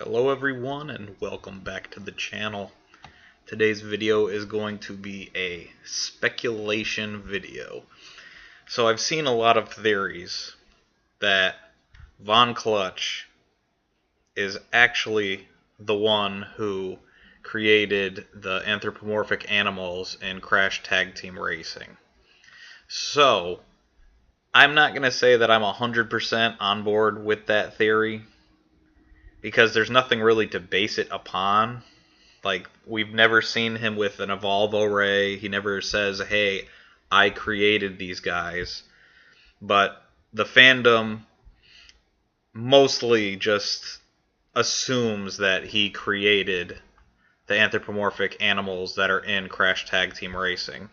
Hello everyone and welcome back to the channel. Today's video is going to be a speculation video. So I've seen a lot of theories that Von Clutch is actually the one who created the anthropomorphic animals in Crash Tag Team Racing. So I'm not going to say that I'm 100% on board with that theory, because there's nothing really to base it upon. Like, we've never seen him with an Evolvo-Ray. He never says, hey, I created these guys. But the fandom mostly just assumes that he created the anthropomorphic animals that are in Crash Tag Team Racing.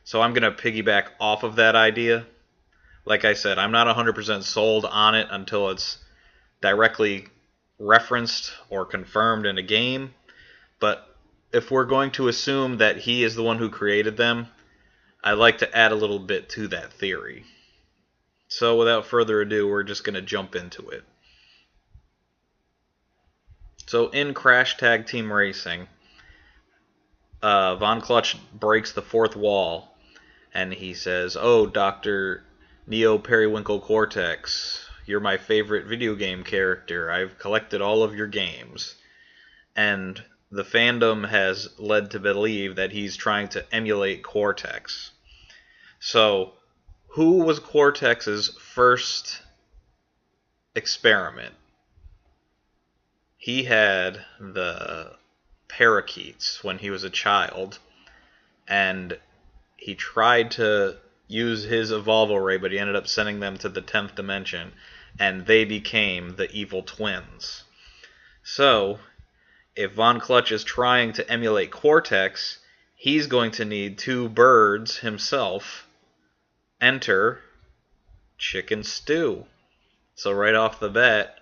So I'm going to piggyback off of that idea. Like I said, I'm not 100% sold on it until it's directly referenced or confirmed in a game, but if we're going to assume that he is the one who created them, I'd like to add a little bit to that theory. So without further ado, we're just going to jump into it. So in Crash Tag Team Racing, Von Clutch breaks the fourth wall, and he says, "Oh, Dr. Neo Periwinkle Cortex, you're my favorite video game character. I've collected all of your games." And the fandom has led to believe that he's trying to emulate Cortex. So, who was Cortex's first experiment? He had the parakeets when he was a child, and he tried to use his Evolvo-Ray, but he ended up sending them to the 10th dimension, and they became the evil twins. So, if Von Clutch is trying to emulate Cortex, he's going to need two birds himself. Enter Chicken Stew. So right off the bat,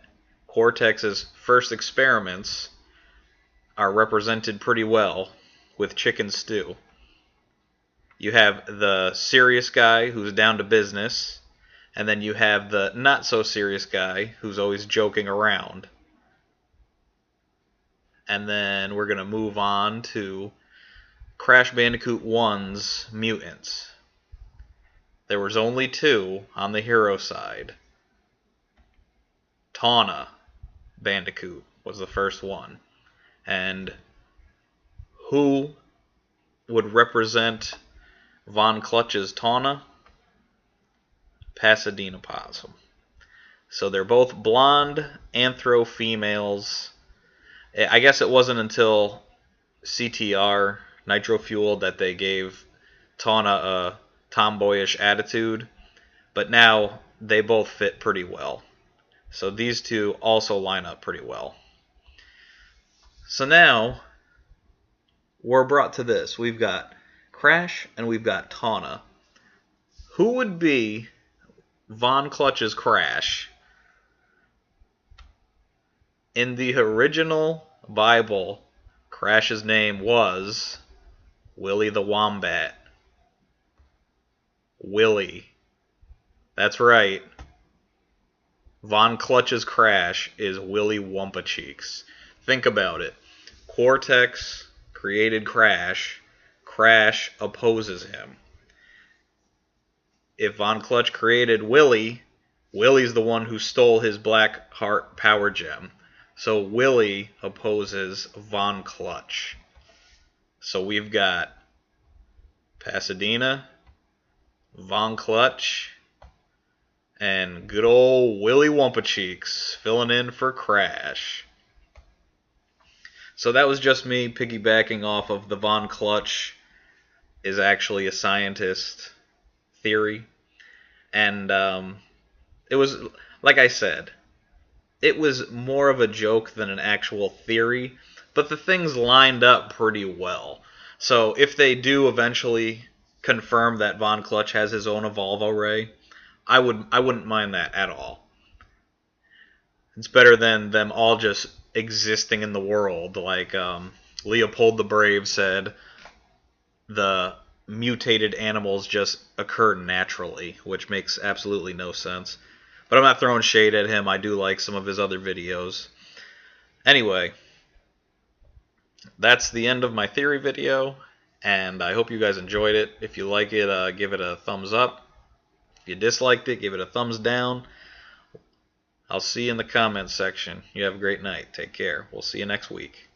Cortex's first experiments are represented pretty well with Chicken Stew. You have the serious guy who's down to business, and then you have the not-so-serious guy who's always joking around. And then we're going to move on to Crash Bandicoot 1's Mutants. There was only two on the hero side. Tawna Bandicoot was the first one. And who would represent Von Clutch's Tawna? Pasadena Possum. So they're both blonde anthro females. I guess it wasn't until CTR, Nitro Fueled, that they gave Tawna a tomboyish attitude, but now they both fit pretty well. So these two also line up pretty well. So now we're brought to this. We've got Crash and we've got Tawna. Who would be Von Clutch's Crash? In the original Bible, Crash's name was Willie the Wombat. Willie. That's right. Von Clutch's Crash is Willie Wumpacheeks. Think about it. Cortex created Crash. Crash opposes him. If Von Clutch created Willie, Willie's the one who stole his Black Heart Power Gem. So Willie opposes Von Clutch. So we've got Pasadena, Von Clutch, and good old Willie Wumpacheeks filling in for Crash. So that was just me piggybacking off of the Von Clutch is actually a scientist theory. And it was, like I said, it was more of a joke than an actual theory, but the things lined up pretty well. So if they do eventually confirm that Von Clutch has his own Evolvo-Ray, I wouldn't mind that at all. It's better than them all just existing in the world. Like Leopold the Brave said, the mutated animals just occur naturally, which makes absolutely no sense. But I'm not throwing shade at him. I do like some of his other videos. Anyway, that's the end of my theory video, and I hope you guys enjoyed it. If you like it, give it a thumbs up. If you disliked it, give it a thumbs down. I'll see you in the comments section. You have a great night. Take care. We'll see you next week.